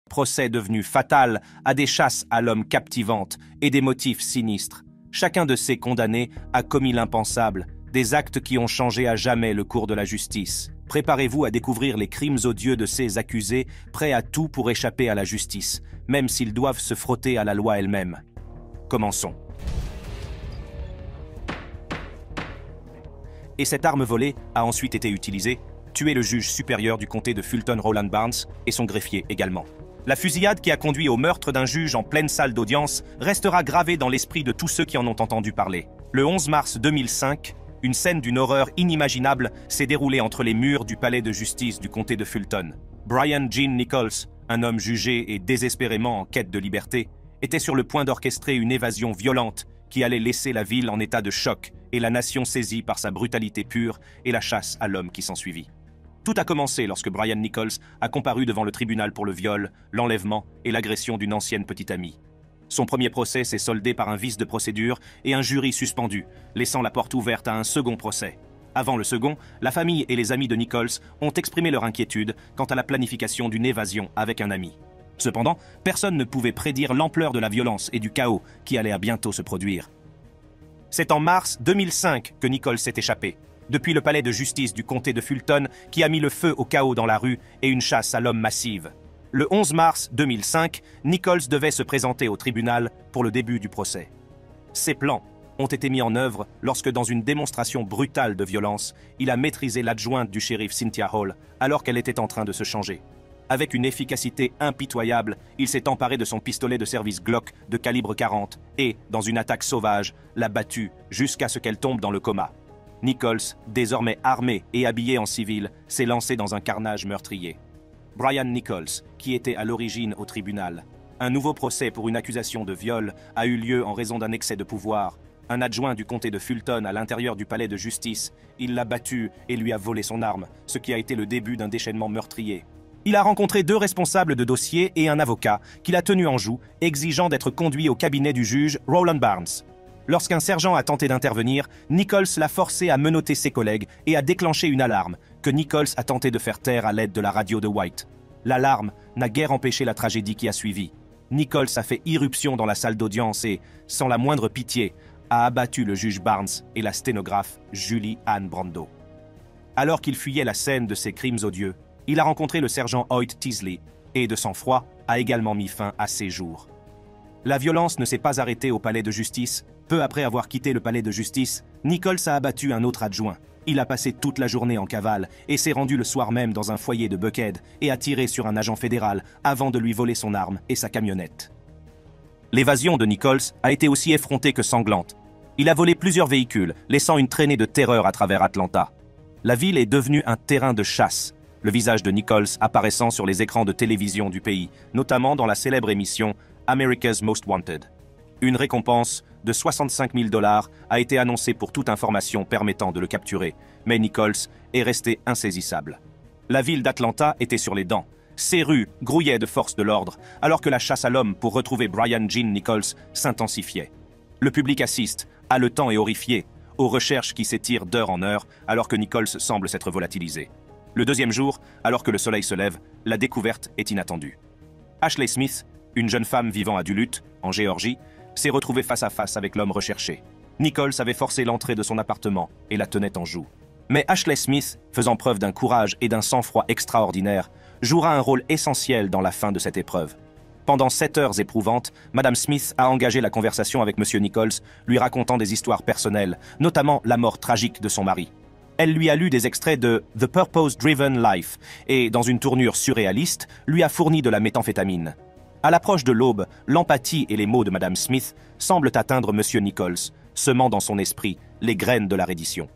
Procès devenu fatal à des chasses à l'homme captivantes et des motifs sinistres. Chacun de ces condamnés a commis l'impensable, des actes qui ont changé à jamais le cours de la justice. Préparez-vous à découvrir les crimes odieux de ces accusés, prêts à tout pour échapper à la justice, même s'ils doivent se frotter à la loi elle-même. Commençons. Et cette arme volée a ensuite été utilisée, tuer le juge supérieur du comté de Fulton Roland Barnes et son greffier également. La fusillade qui a conduit au meurtre d'un juge en pleine salle d'audience restera gravée dans l'esprit de tous ceux qui en ont entendu parler. Le 11 mars 2005, une scène d'une horreur inimaginable s'est déroulée entre les murs du palais de justice du comté de Fulton. Brian Gene Nichols, un homme jugé et désespérément en quête de liberté, était sur le point d'orchestrer une évasion violente qui allait laisser la ville en état de choc et la nation saisie par sa brutalité pure et la chasse à l'homme qui s'ensuivit. Tout a commencé lorsque Brian Nichols a comparu devant le tribunal pour le viol, l'enlèvement et l'agression d'une ancienne petite amie. Son premier procès s'est soldé par un vice de procédure et un jury suspendu, laissant la porte ouverte à un second procès. Avant le second, la famille et les amis de Nichols ont exprimé leur inquiétude quant à la planification d'une évasion avec un ami. Cependant, personne ne pouvait prédire l'ampleur de la violence et du chaos qui allait à bientôt se produire. C'est en mars 2005 que Nichols s'est échappé, depuis le palais de justice du comté de Fulton qui a mis le feu au chaos dans la rue et une chasse à l'homme massive. Le 11 mars 2005, Nichols devait se présenter au tribunal pour le début du procès. Ses plans ont été mis en œuvre lorsque, dans une démonstration brutale de violence, il a maîtrisé l'adjointe du shérif Cynthia Hall alors qu'elle était en train de se changer. Avec une efficacité impitoyable, il s'est emparé de son pistolet de service Glock de calibre 40 et, dans une attaque sauvage, l'a battue jusqu'à ce qu'elle tombe dans le coma. Nichols, désormais armé et habillé en civil, s'est lancé dans un carnage meurtrier. Brian Nichols, qui était à l'origine au tribunal. Un nouveau procès pour une accusation de viol a eu lieu en raison d'un excès de pouvoir. Un adjoint du comté de Fulton à l'intérieur du palais de justice, il l'a battu et lui a volé son arme, ce qui a été le début d'un déchaînement meurtrier. Il a rencontré 2 responsables de dossier et un avocat qu'il a tenu en joue, exigeant d'être conduit au cabinet du juge Roland Barnes. Lorsqu'un sergent a tenté d'intervenir, Nichols l'a forcé à menotter ses collègues et a déclenché une alarme que Nichols a tenté de faire taire à l'aide de la radio de White. L'alarme n'a guère empêché la tragédie qui a suivi. Nichols a fait irruption dans la salle d'audience et, sans la moindre pitié, a abattu le juge Barnes et la sténographe Julie Ann Brando. Alors qu'il fuyait la scène de ces crimes odieux, il a rencontré le sergent Hoyt Teasley et, de sang-froid, a également mis fin à ses jours. La violence ne s'est pas arrêtée au palais de justice. Peu après avoir quitté le palais de justice, Nichols a abattu un autre adjoint. Il a passé toute la journée en cavale et s'est rendu le soir même dans un foyer de Buckhead et a tiré sur un agent fédéral avant de lui voler son arme et sa camionnette. L'évasion de Nichols a été aussi effrontée que sanglante. Il a volé plusieurs véhicules, laissant une traînée de terreur à travers Atlanta. La ville est devenue un terrain de chasse, le visage de Nichols apparaissant sur les écrans de télévision du pays, notamment dans la célèbre émission America's Most Wanted. Une récompense de 65 000 $ a été annoncée pour toute information permettant de le capturer, mais Nichols est resté insaisissable. La ville d'Atlanta était sur les dents. Ses rues grouillaient de forces de l'ordre, alors que la chasse à l'homme pour retrouver Brian Gene Nichols s'intensifiait. Le public assiste, haletant et horrifié, aux recherches qui s'étirent d'heure en heure, alors que Nichols semble s'être volatilisé. Le deuxième jour, alors que le soleil se lève, la découverte est inattendue. Ashley Smith, une jeune femme vivant à Duluth, en Géorgie, s'est retrouvée face à face avec l'homme recherché. Nichols avait forcé l'entrée de son appartement et la tenait en joue. Mais Ashley Smith, faisant preuve d'un courage et d'un sang-froid extraordinaire, jouera un rôle essentiel dans la fin de cette épreuve. Pendant 7 heures éprouvantes, Madame Smith a engagé la conversation avec Monsieur Nichols, lui racontant des histoires personnelles, notamment la mort tragique de son mari. Elle lui a lu des extraits de The Purpose Driven Life et, dans une tournure surréaliste, lui a fourni de la méthamphétamine. À l'approche de l'aube, l'empathie et les mots de Madame Smith semblent atteindre Monsieur Nichols, semant dans son esprit les graines de la reddition.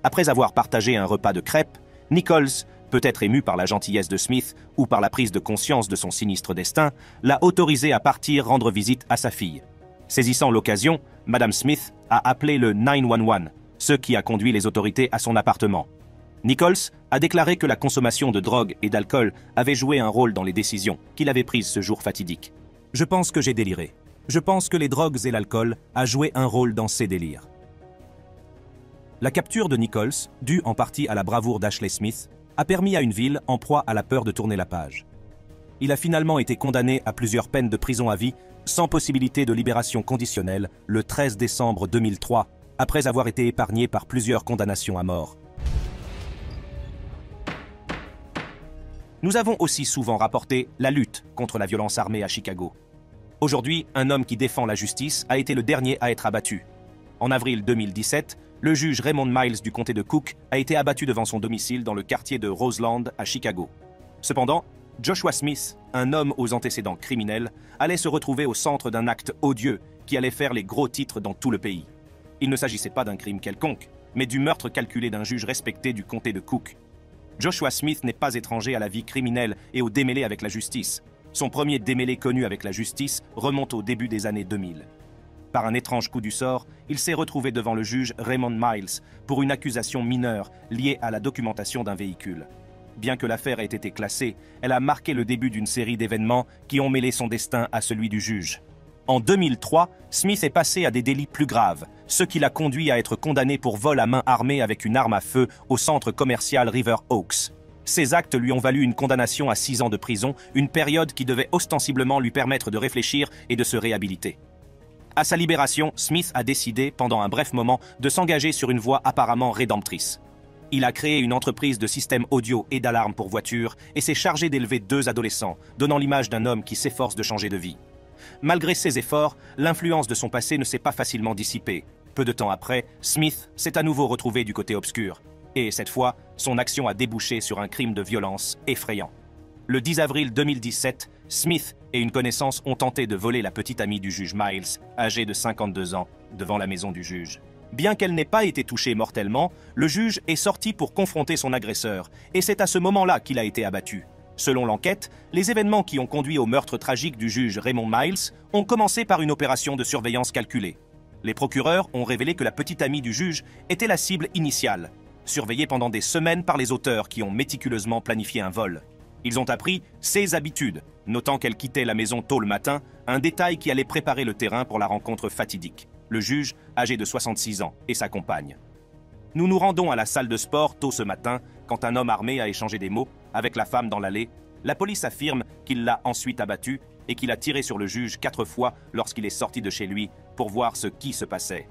Après avoir partagé un repas de crêpes, Nichols, peut-être ému par la gentillesse de Smith ou par la prise de conscience de son sinistre destin, l'a autorisé à partir rendre visite à sa fille. Saisissant l'occasion, Madame Smith a appelé le 911, ce qui a conduit les autorités à son appartement. Nichols a déclaré que la consommation de drogue et d'alcool avait joué un rôle dans les décisions qu'il avait prises ce jour fatidique. « Je pense que j'ai déliré. Je pense que les drogues et l'alcool a joué un rôle dans ces délires. » La capture de Nichols, due en partie à la bravoure d'Ashley Smith, a permis à une ville en proie à la peur de tourner la page. Il a finalement été condamné à plusieurs peines de prison à vie, sans possibilité de libération conditionnelle, le 13 décembre 2003, après avoir été épargné par plusieurs condamnations à mort. Nous avons aussi souvent rapporté la lutte contre la violence armée à Chicago. Aujourd'hui, un homme qui défend la justice a été le dernier à être abattu. En avril 2017, le juge Raymond Miles du comté de Cook a été abattu devant son domicile dans le quartier de Roseland à Chicago. Cependant, Joshua Smith, un homme aux antécédents criminels, allait se retrouver au centre d'un acte odieux qui allait faire les gros titres dans tout le pays. Il ne s'agissait pas d'un crime quelconque, mais du meurtre calculé d'un juge respecté du comté de Cook. Joshua Smith n'est pas étranger à la vie criminelle et au démêlé avec la justice. Son premier démêlé connu avec la justice remonte au début des années 2000. Par un étrange coup du sort, il s'est retrouvé devant le juge Raymond Miles pour une accusation mineure liée à la documentation d'un véhicule. Bien que l'affaire ait été classée, elle a marqué le début d'une série d'événements qui ont mêlé son destin à celui du juge. En 2003, Smith est passé à des délits plus graves, ce qui l'a conduit à être condamné pour vol à main armée avec une arme à feu au centre commercial River Oaks. Ces actes lui ont valu une condamnation à 6 ans de prison, une période qui devait ostensiblement lui permettre de réfléchir et de se réhabiliter. À sa libération, Smith a décidé, pendant un bref moment, de s'engager sur une voie apparemment rédemptrice. Il a créé une entreprise de systèmes audio et d'alarmes pour voitures et s'est chargé d'élever 2 adolescents, donnant l'image d'un homme qui s'efforce de changer de vie. Malgré ses efforts, l'influence de son passé ne s'est pas facilement dissipée. Peu de temps après, Smith s'est à nouveau retrouvé du côté obscur. Et cette fois, son action a débouché sur un crime de violence effrayant. Le 10 avril 2017, Smith et une connaissance ont tenté de voler la petite amie du juge Miles, âgée de 52 ans, devant la maison du juge. Bien qu'elle n'ait pas été touchée mortellement, le juge est sorti pour confronter son agresseur, et c'est à ce moment-là qu'il a été abattu. Selon l'enquête, les événements qui ont conduit au meurtre tragique du juge Raymond Miles ont commencé par une opération de surveillance calculée. Les procureurs ont révélé que la petite amie du juge était la cible initiale, surveillée pendant des semaines par les auteurs qui ont méticuleusement planifié un vol. Ils ont appris ses habitudes, notant qu'elle quittait la maison tôt le matin, un détail qui allait préparer le terrain pour la rencontre fatidique. Le juge, âgé de 66 ans, et sa compagne. Nous nous rendons à la salle de sport tôt ce matin, quand un homme armé a échangé des mots avec la femme dans l'allée. La police affirme qu'il l'a ensuite abattu et qu'il a tiré sur le juge 4 fois lorsqu'il est sorti de chez lui pour voir ce qui se passait.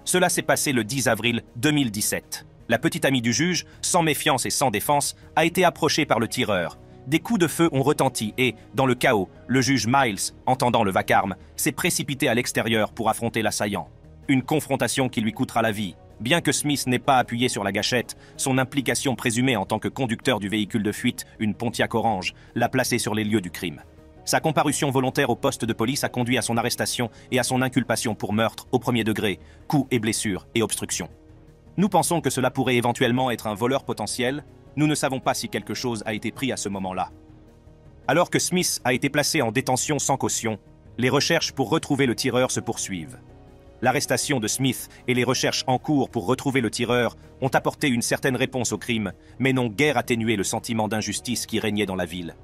Cela s'est passé le 10 avril 2017. La petite amie du juge, sans méfiance et sans défense, a été approchée par le tireur. Des coups de feu ont retenti et, dans le chaos, le juge Miles, entendant le vacarme, s'est précipité à l'extérieur pour affronter l'assaillant. Une confrontation qui lui coûtera la vie. Bien que Smith n'ait pas appuyé sur la gâchette, son implication présumée en tant que conducteur du véhicule de fuite, une Pontiac orange, l'a placé sur les lieux du crime. Sa comparution volontaire au poste de police a conduit à son arrestation et à son inculpation pour meurtre au premier degré, coups et blessures et obstruction. Nous pensons que cela pourrait éventuellement être un voleur potentiel. Nous ne savons pas si quelque chose a été pris à ce moment-là. Alors que Smith a été placé en détention sans caution, les recherches pour retrouver le tireur se poursuivent. L'arrestation de Smith et les recherches en cours pour retrouver le tireur ont apporté une certaine réponse au crime, mais n'ont guère atténué le sentiment d'injustice qui régnait dans la ville.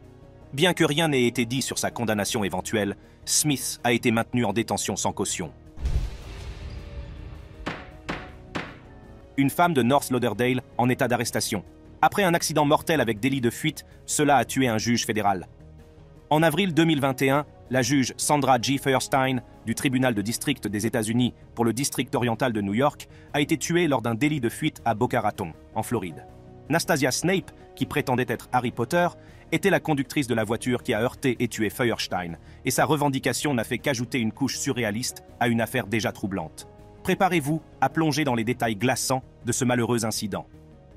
Bien que rien n'ait été dit sur sa condamnation éventuelle, Smith a été maintenu en détention sans caution. Une femme de North Lauderdale en état d'arrestation. Après un accident mortel avec délit de fuite, cela a tué un juge fédéral. En avril 2021, la juge Sandra G. Feuerstein du tribunal de district des États-Unis pour le district oriental de New York a été tuée lors d'un délit de fuite à Boca Raton, en Floride. Nastasia Snape, qui prétendait être Harry Potter, était la conductrice de la voiture qui a heurté et tué Feuerstein, et sa revendication n'a fait qu'ajouter une couche surréaliste à une affaire déjà troublante. Préparez-vous à plonger dans les détails glaçants de ce malheureux incident.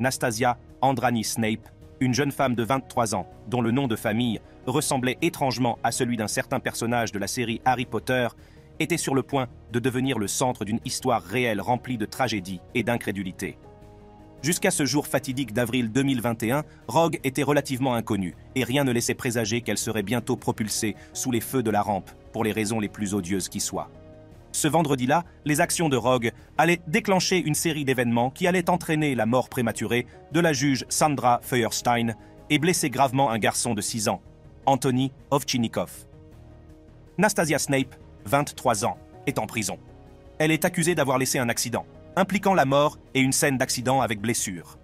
Nastasia Andrani Snape, une jeune femme de 23 ans, dont le nom de famille ressemblait étrangement à celui d'un certain personnage de la série Harry Potter, était sur le point de devenir le centre d'une histoire réelle remplie de tragédie et d'incrédulité. Jusqu'à ce jour fatidique d'avril 2021, Rogue était relativement inconnue, et rien ne laissait présager qu'elle serait bientôt propulsée sous les feux de la rampe, pour les raisons les plus odieuses qui soient. Ce vendredi-là, les actions de Rogue allaient déclencher une série d'événements qui allaient entraîner la mort prématurée de la juge Sandra Feuerstein et blesser gravement un garçon de 6 ans, Anthony Ovchinnikov. Nastasia Snape, 23 ans, est en prison. Elle est accusée d'avoir laissé un accident, impliquant la mort et une scène d'accident avec blessure.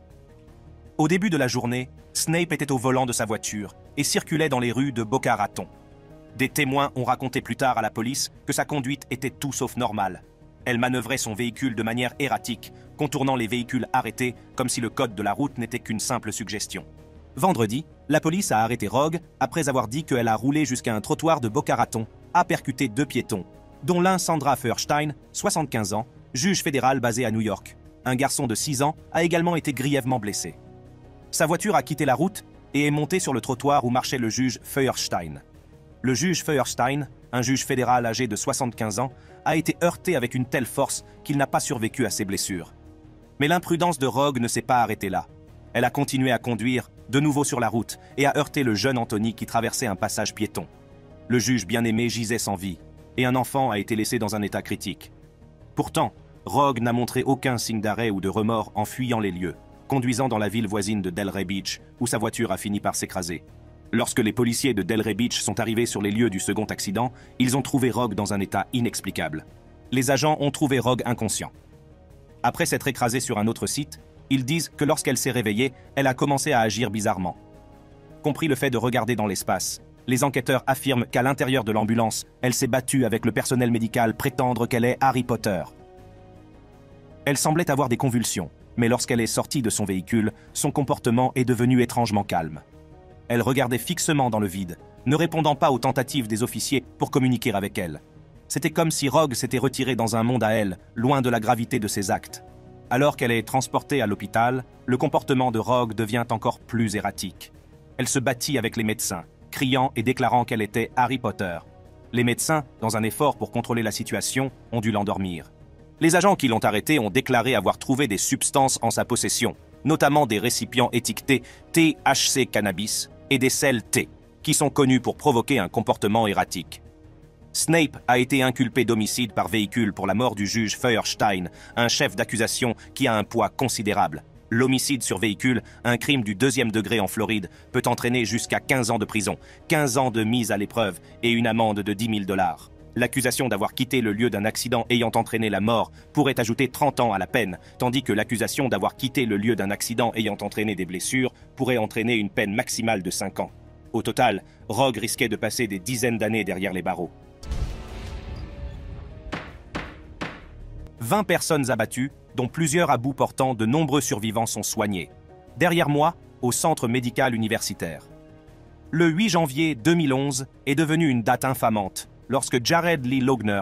Au début de la journée, Snape était au volant de sa voiture et circulait dans les rues de Boca Raton. Des témoins ont raconté plus tard à la police que sa conduite était tout sauf normale. Elle manœuvrait son véhicule de manière erratique, contournant les véhicules arrêtés comme si le code de la route n'était qu'une simple suggestion. Vendredi, la police a arrêté Rogue après avoir dit qu'elle a roulé jusqu'à un trottoir de Boca Raton, a percuté 2 piétons, dont l'un Sandra Feuerstein, 75 ans, juge fédéral basé à New York. Un garçon de 6 ans a également été grièvement blessé. Sa voiture a quitté la route et est montée sur le trottoir où marchait le juge Feuerstein. Le juge Feuerstein, un juge fédéral âgé de 75 ans, a été heurté avec une telle force qu'il n'a pas survécu à ses blessures. Mais l'imprudence de Rogue ne s'est pas arrêtée là. Elle a continué à conduire, de nouveau sur la route, et a heurté le jeune Anthony qui traversait un passage piéton. Le juge bien-aimé gisait sans vie, et un enfant a été laissé dans un état critique. Pourtant, Rogue n'a montré aucun signe d'arrêt ou de remords en fuyant les lieux, conduisant dans la ville voisine de Delray Beach, où sa voiture a fini par s'écraser. Lorsque les policiers de Delray Beach sont arrivés sur les lieux du second accident, ils ont trouvé Rogue dans un état inexplicable. Les agents ont trouvé Rogue inconscient. Après s'être écrasée sur un autre site, ils disent que lorsqu'elle s'est réveillée, elle a commencé à agir bizarrement. Compris le fait de regarder dans l'espace, les enquêteurs affirment qu'à l'intérieur de l'ambulance, elle s'est battue avec le personnel médical prétendre qu'elle est Harry Potter. Elle semblait avoir des convulsions, mais lorsqu'elle est sortie de son véhicule, son comportement est devenu étrangement calme. Elle regardait fixement dans le vide, ne répondant pas aux tentatives des officiers pour communiquer avec elle. C'était comme si Rogue s'était retirée dans un monde à elle, loin de la gravité de ses actes. Alors qu'elle est transportée à l'hôpital, le comportement de Rogue devient encore plus erratique. Elle se battit avec les médecins, criant et déclarant qu'elle était Harry Potter. Les médecins, dans un effort pour contrôler la situation, ont dû l'endormir. Les agents qui l'ont arrêtée ont déclaré avoir trouvé des substances en sa possession, notamment des récipients étiquetés THC cannabis et des sels T, qui sont connus pour provoquer un comportement erratique. Snape a été inculpé d'homicide par véhicule pour la mort du juge Feuerstein, un chef d'accusation qui a un poids considérable. L'homicide sur véhicule, un crime du 2e degré en Floride, peut entraîner jusqu'à 15 ans de prison, 15 ans de mise à l'épreuve et une amende de 10 000 $. L'accusation d'avoir quitté le lieu d'un accident ayant entraîné la mort pourrait ajouter 30 ans à la peine, tandis que l'accusation d'avoir quitté le lieu d'un accident ayant entraîné des blessures pourrait entraîner une peine maximale de 5 ans. Au total, Rogue risquait de passer des dizaines d'années derrière les barreaux. 20 personnes abattues, dont plusieurs à bout portant, de nombreux survivants sont soignés. Derrière moi, au centre médical universitaire. Le 8 janvier 2011 est devenu une date infamante lorsque Jared Lee Loughner,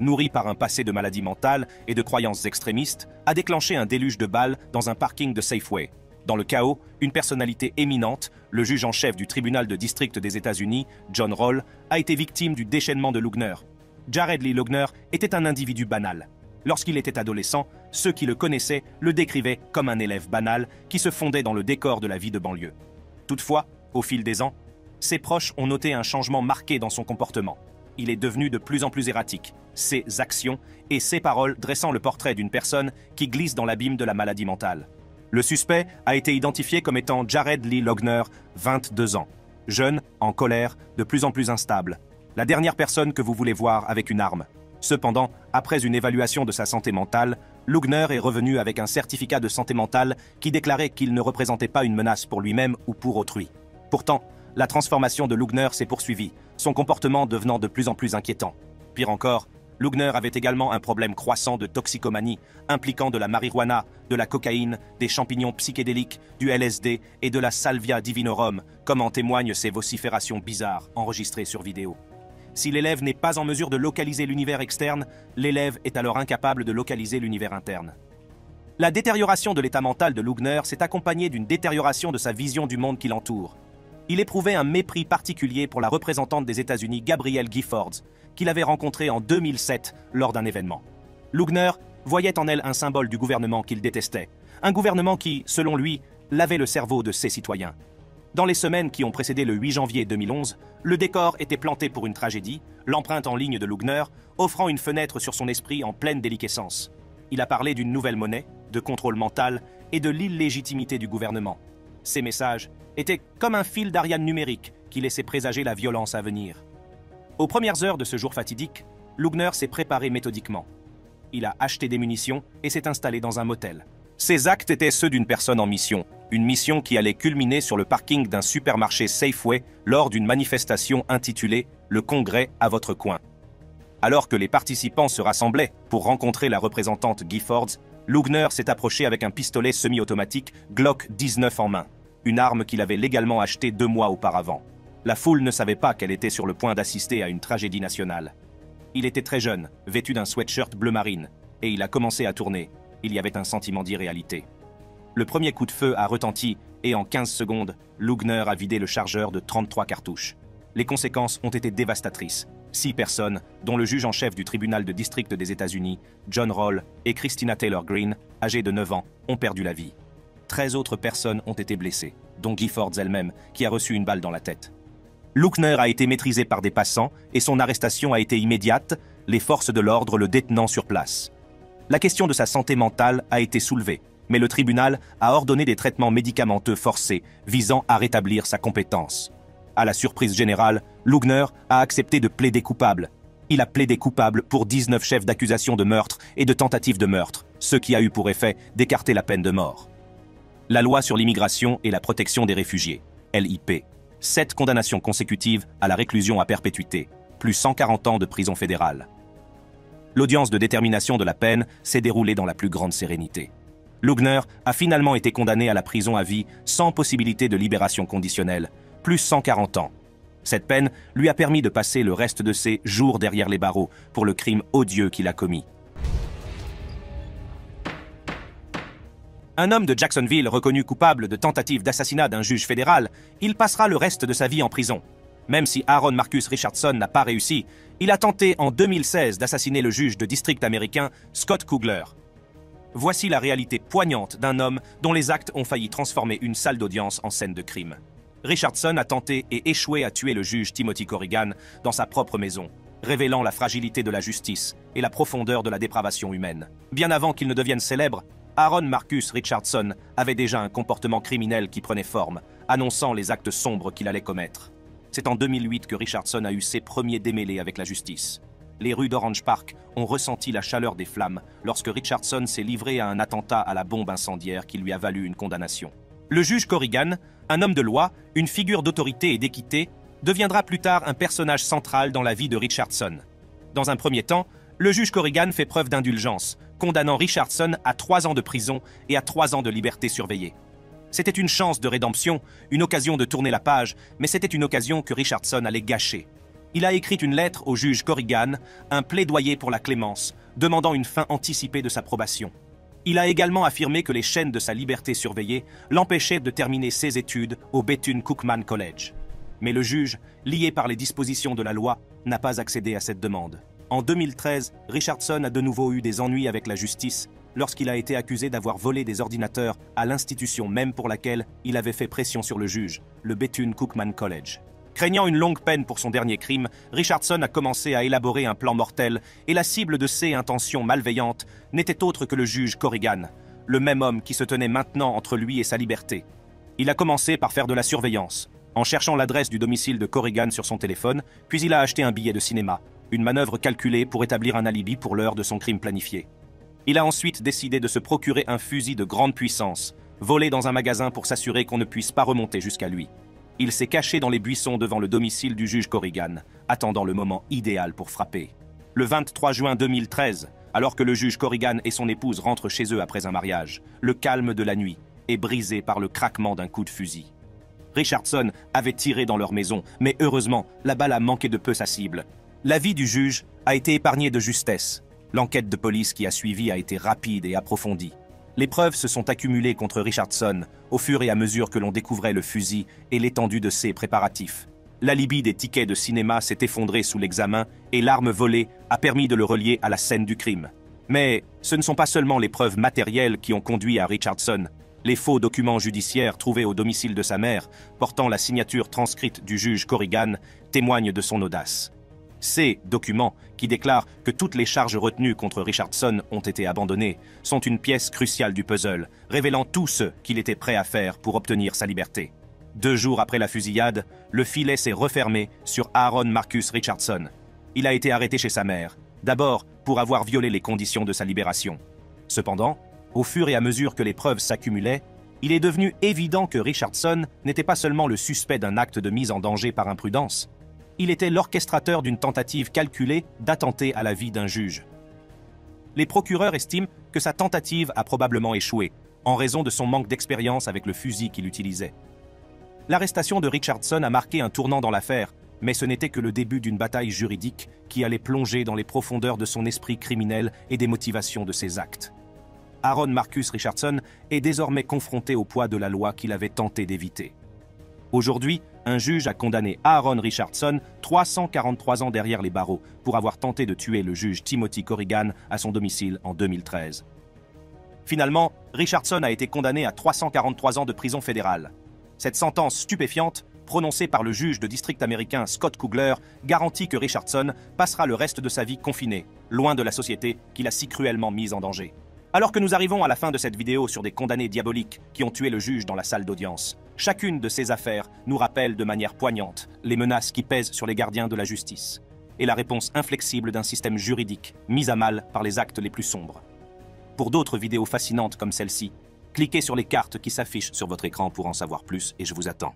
nourri par un passé de maladie mentale et de croyances extrémistes, a déclenché un déluge de balles dans un parking de Safeway. Dans le chaos, une personnalité éminente, le juge en chef du tribunal de district des États-Unis, John Roll, a été victime du déchaînement de Loughner. Jared Lee Loughner était un individu banal. Lorsqu'il était adolescent, ceux qui le connaissaient le décrivaient comme un élève banal qui se fondait dans le décor de la vie de banlieue. Toutefois, au fil des ans, ses proches ont noté un changement marqué dans son comportement. Il est devenu de plus en plus erratique, ses actions et ses paroles dressant le portrait d'une personne qui glisse dans l'abîme de la maladie mentale. Le suspect a été identifié comme étant Jared Lee Loughner, 22 ans. Jeune, en colère, de plus en plus instable. La dernière personne que vous voulez voir avec une arme. Cependant, après une évaluation de sa santé mentale, Loughner est revenu avec un certificat de santé mentale qui déclarait qu'il ne représentait pas une menace pour lui-même ou pour autrui. Pourtant, la transformation de Loughner s'est poursuivie, son comportement devenant de plus en plus inquiétant. Pire encore, Loughner avait également un problème croissant de toxicomanie, impliquant de la marijuana, de la cocaïne, des champignons psychédéliques, du LSD et de la salvia divinorum, comme en témoignent ces vociférations bizarres enregistrées sur vidéo. Si l'élève n'est pas en mesure de localiser l'univers externe, l'élève est alors incapable de localiser l'univers interne. La détérioration de l'état mental de Loughner s'est accompagnée d'une détérioration de sa vision du monde qui l'entoure. Il éprouvait un mépris particulier pour la représentante des États-Unis, Gabrielle Giffords, qu'il avait rencontrée en 2007 lors d'un événement. Loughner voyait en elle un symbole du gouvernement qu'il détestait, un gouvernement qui, selon lui, lavait le cerveau de ses citoyens. Dans les semaines qui ont précédé le 8 janvier 2011, le décor était planté pour une tragédie, l'empreinte en ligne de Loughner, offrant une fenêtre sur son esprit en pleine déliquescence. Il a parlé d'une nouvelle monnaie, de contrôle mental et de l'illégitimité du gouvernement. Ces messages étaient comme un fil d'Ariane numérique qui laissait présager la violence à venir. Aux premières heures de ce jour fatidique, Loughner s'est préparé méthodiquement. Il a acheté des munitions et s'est installé dans un motel. Ces actes étaient ceux d'une personne en mission, une mission qui allait culminer sur le parking d'un supermarché Safeway lors d'une manifestation intitulée « Le Congrès à votre coin ». Alors que les participants se rassemblaient pour rencontrer la représentante Giffords, Lugner s'est approché avec un pistolet semi-automatique Glock 19 en main, une arme qu'il avait légalement achetée 2 mois auparavant. La foule ne savait pas qu'elle était sur le point d'assister à une tragédie nationale. Il était très jeune, vêtu d'un sweatshirt bleu marine, et il a commencé à tourner. Il y avait un sentiment d'irréalité. Le premier coup de feu a retenti, et en 15 secondes, Lugner a vidé le chargeur de 33 cartouches. Les conséquences ont été dévastatrices. 6 personnes, dont le juge en chef du tribunal de district des États-Unis, John Roll, et Christina Taylor Greene, âgée de 9 ans, ont perdu la vie. 13 autres personnes ont été blessées, dont Giffords elle-même, qui a reçu une balle dans la tête. Lugner a été maîtrisé par des passants et son arrestation a été immédiate, les forces de l'ordre le détenant sur place. La question de sa santé mentale a été soulevée, mais le tribunal a ordonné des traitements médicamenteux forcés visant à rétablir sa compétence. À la surprise générale, Lugner a accepté de plaider coupable. Il a plaidé coupable pour 19 chefs d'accusation de meurtre et de tentative de meurtre, ce qui a eu pour effet d'écarter la peine de mort. La loi sur l'immigration et la protection des réfugiés, LIP. 7 condamnations consécutives à la réclusion à perpétuité, plus 140 ans de prison fédérale. L'audience de détermination de la peine s'est déroulée dans la plus grande sérénité. Lugner a finalement été condamné à la prison à vie sans possibilité de libération conditionnelle, plus 140 ans. Cette peine lui a permis de passer le reste de ses jours derrière les barreaux pour le crime odieux qu'il a commis. Un homme de Jacksonville reconnu coupable de tentative d'assassinat d'un juge fédéral, il passera le reste de sa vie en prison. Même si Aaron Marcus Richardson n'a pas réussi, il a tenté en 2016 d'assassiner le juge de district américain Scott Kugler. Voici la réalité poignante d'un homme dont les actes ont failli transformer une salle d'audience en scène de crime. Richardson a tenté et échoué à tuer le juge Timothy Corrigan dans sa propre maison, révélant la fragilité de la justice et la profondeur de la dépravation humaine. Bien avant qu'il ne devienne célèbre, Aaron Marcus Richardson avait déjà un comportement criminel qui prenait forme, annonçant les actes sombres qu'il allait commettre. C'est en 2008 que Richardson a eu ses premiers démêlés avec la justice. Les rues d'Orange Park ont ressenti la chaleur des flammes lorsque Richardson s'est livré à un attentat à la bombe incendiaire qui lui a valu une condamnation. Le juge Corrigan, un homme de loi, une figure d'autorité et d'équité, deviendra plus tard un personnage central dans la vie de Richardson. Dans un premier temps, le juge Corrigan fait preuve d'indulgence, condamnant Richardson à 3 ans de prison et à 3 ans de liberté surveillée. C'était une chance de rédemption, une occasion de tourner la page, mais c'était une occasion que Richardson allait gâcher. Il a écrit une lettre au juge Corrigan, un plaidoyer pour la clémence, demandant une fin anticipée de sa probation. Il a également affirmé que les chaînes de sa liberté surveillée l'empêchaient de terminer ses études au Bethune-Cookman College. Mais le juge, lié par les dispositions de la loi, n'a pas accédé à cette demande. En 2013, Richardson a de nouveau eu des ennuis avec la justice lorsqu'il a été accusé d'avoir volé des ordinateurs à l'institution même pour laquelle il avait fait pression sur le juge, le Bethune-Cookman College. Craignant une longue peine pour son dernier crime, Richardson a commencé à élaborer un plan mortel et la cible de ses intentions malveillantes n'était autre que le juge Corrigan, le même homme qui se tenait maintenant entre lui et sa liberté. Il a commencé par faire de la surveillance, en cherchant l'adresse du domicile de Corrigan sur son téléphone, puis il a acheté un billet de cinéma, une manœuvre calculée pour établir un alibi pour l'heure de son crime planifié. Il a ensuite décidé de se procurer un fusil de grande puissance, volé dans un magasin pour s'assurer qu'on ne puisse pas remonter jusqu'à lui. Il s'est caché dans les buissons devant le domicile du juge Corrigan, attendant le moment idéal pour frapper. Le 23 juin 2013, alors que le juge Corrigan et son épouse rentrent chez eux après un mariage, le calme de la nuit est brisé par le craquement d'un coup de fusil. Richardson avait tiré dans leur maison, mais heureusement, la balle a manqué de peu sa cible. La vie du juge a été épargnée de justesse. L'enquête de police qui a suivi a été rapide et approfondie. Les preuves se sont accumulées contre Richardson au fur et à mesure que l'on découvrait le fusil et l'étendue de ses préparatifs. L'alibi des tickets de cinéma s'est effondré sous l'examen et l'arme volée a permis de le relier à la scène du crime. Mais ce ne sont pas seulement les preuves matérielles qui ont conduit à Richardson. Les faux documents judiciaires trouvés au domicile de sa mère, portant la signature transcrite du juge Corrigan, témoignent de son audace. Ces documents, qui déclarent que toutes les charges retenues contre Richardson ont été abandonnées, sont une pièce cruciale du puzzle, révélant tout ce qu'il était prêt à faire pour obtenir sa liberté. 2 jours après la fusillade, le filet s'est refermé sur Aaron Marcus Richardson. Il a été arrêté chez sa mère, d'abord pour avoir violé les conditions de sa libération. Cependant, Au fur et à mesure que les preuves s'accumulaient, il est devenu évident que Richardson n'était pas seulement le suspect d'un acte de mise en danger par imprudence, il était l'orchestrateur d'une tentative calculée d'attenter à la vie d'un juge. Les procureurs estiment que sa tentative a probablement échoué, en raison de son manque d'expérience avec le fusil qu'il utilisait. L'arrestation de Richardson a marqué un tournant dans l'affaire, mais ce n'était que le début d'une bataille juridique qui allait plonger dans les profondeurs de son esprit criminel et des motivations de ses actes. Aaron Marcus Richardson est désormais confronté au poids de la loi qu'il avait tenté d'éviter. Aujourd'hui, un juge a condamné Aaron Richardson 343 ans derrière les barreaux pour avoir tenté de tuer le juge Timothy Corrigan à son domicile en 2013. Finalement, Richardson a été condamné à 343 ans de prison fédérale. Cette sentence stupéfiante, prononcée par le juge de district américain Scott Kugler, garantit que Richardson passera le reste de sa vie confiné, loin de la société qu'il a si cruellement mise en danger. Alors que nous arrivons à la fin de cette vidéo sur des condamnés diaboliques qui ont tué le juge dans la salle d'audience, chacune de ces affaires nous rappelle de manière poignante les menaces qui pèsent sur les gardiens de la justice et la réponse inflexible d'un système juridique mis à mal par les actes les plus sombres. Pour d'autres vidéos fascinantes comme celle-ci, cliquez sur les cartes qui s'affichent sur votre écran pour en savoir plus et je vous attends.